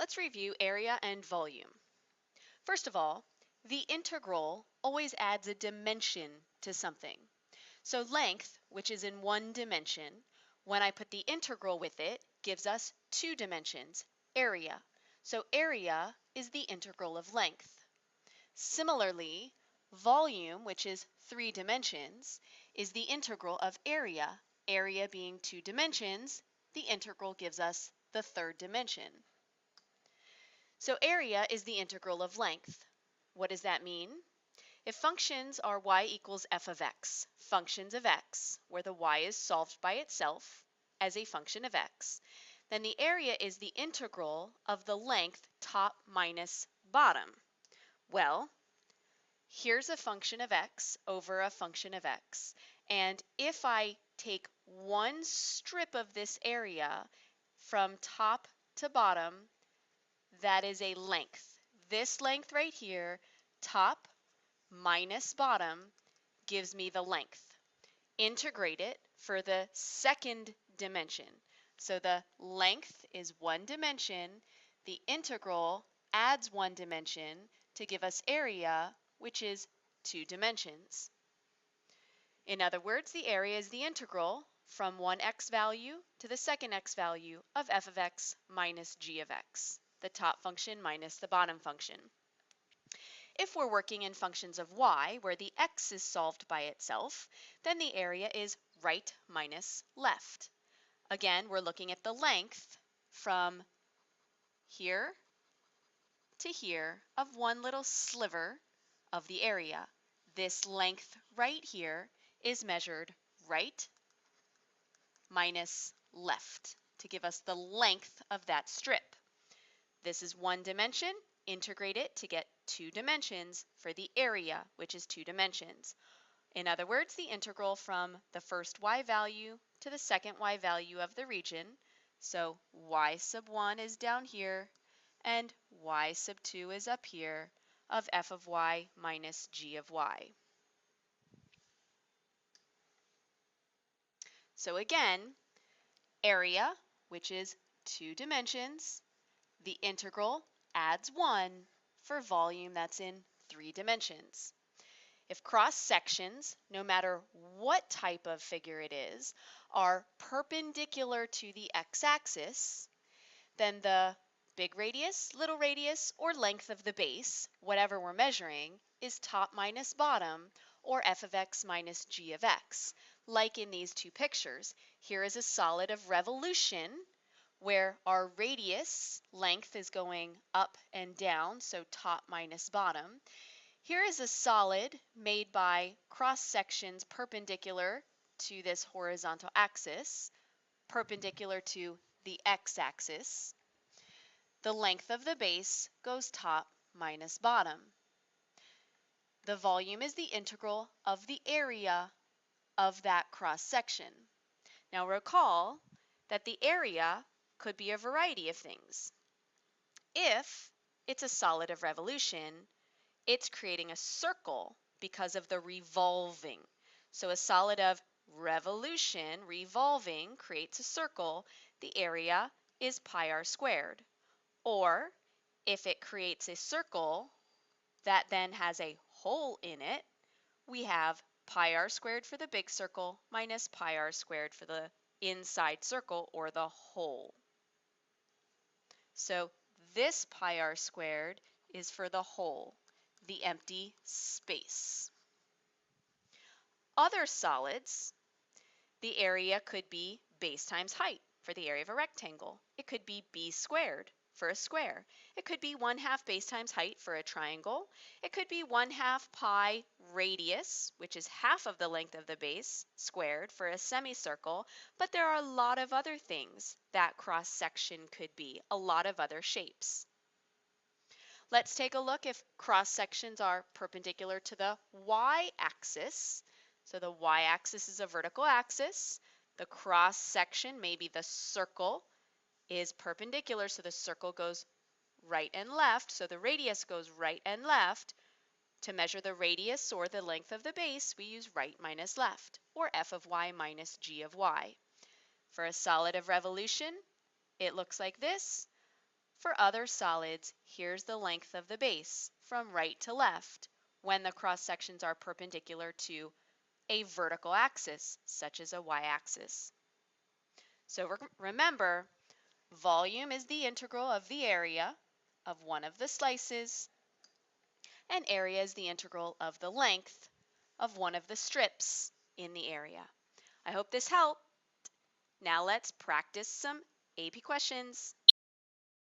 Let's review area and volume. First of all, the integral always adds a dimension to something. So length, which is in one dimension, when I put the integral with it, gives us two dimensions, area. So area is the integral of length. Similarly, volume, which is three dimensions, is the integral of area. Area being two dimensions, the integral gives us the third dimension. So area is the integral of length. What does that mean? If functions are y equals f of x, functions of x, where the y is solved by itself as a function of x, then the area is the integral of the length top minus bottom. Well, here's a function of x over a function of x, and if I take one strip of this area from top to bottom, that is a length. This length right here, top minus bottom, gives me the length. Integrate it for the second dimension. So the length is one dimension. The integral adds one dimension to give us area, which is two dimensions. In other words, the area is the integral from one x value to the second x value of f of x minus g of x, the top function minus the bottom function. If we're working in functions of y, where the x is solved by itself, then the area is right minus left. Again, we're looking at the length from here to here of one little sliver of the area. This length right here is measured right minus left to give us the length of that strip. This is one dimension. Integrate it to get two dimensions for the area, which is two dimensions. In other words, the integral from the first y value to the second y value of the region. So y sub 1 is down here, and y sub 2 is up here, of f of y minus g of y. So again, area, which is two dimensions, the integral adds one for volume that's in three dimensions. If cross sections, no matter what type of figure it is, are perpendicular to the x-axis, then the big radius, little radius, or length of the base, whatever we're measuring, is top minus bottom, or f of x minus g of x. Like in these two pictures, here is a solid of revolution, where our radius length is going up and down, so top minus bottom. Here is a solid made by cross sections perpendicular to this horizontal axis, perpendicular to the x-axis. The length of the base goes top minus bottom. The volume is the integral of the area of that cross section. Now recall that the area could be a variety of things. If it's a solid of revolution, it's creating a circle because of the revolving. So a solid of revolution, revolving, creates a circle. The area is pi r squared. Or if it creates a circle that then has a hole in it, we have pi r squared for the big circle minus pi r squared for the inside circle or the hole. So this pi r squared is for the hole, the empty space. Other solids, the area could be base times height for the area of a rectangle. It could be b squared for a square. It could be 1/2 base times height for a triangle. It could be 1/2 pi radius, which is half of the length of the base, squared for a semicircle. But there are a lot of other things that cross section could be, a lot of other shapes. Let's take a look if cross sections are perpendicular to the y-axis. So the y-axis is a vertical axis. The cross section, maybe the circle, is perpendicular, so the circle goes right and left, so the radius goes right and left. To measure the radius or the length of the base, we use right minus left, or f of y minus g of y. For a solid of revolution, it looks like this. For other solids, here's the length of the base from right to left when the cross sections are perpendicular to a vertical axis, such as a y-axis. So remember, volume is the integral of the area of one of the slices, and area is the integral of the length of one of the strips in the area. I hope this helped. Now let's practice some AP questions.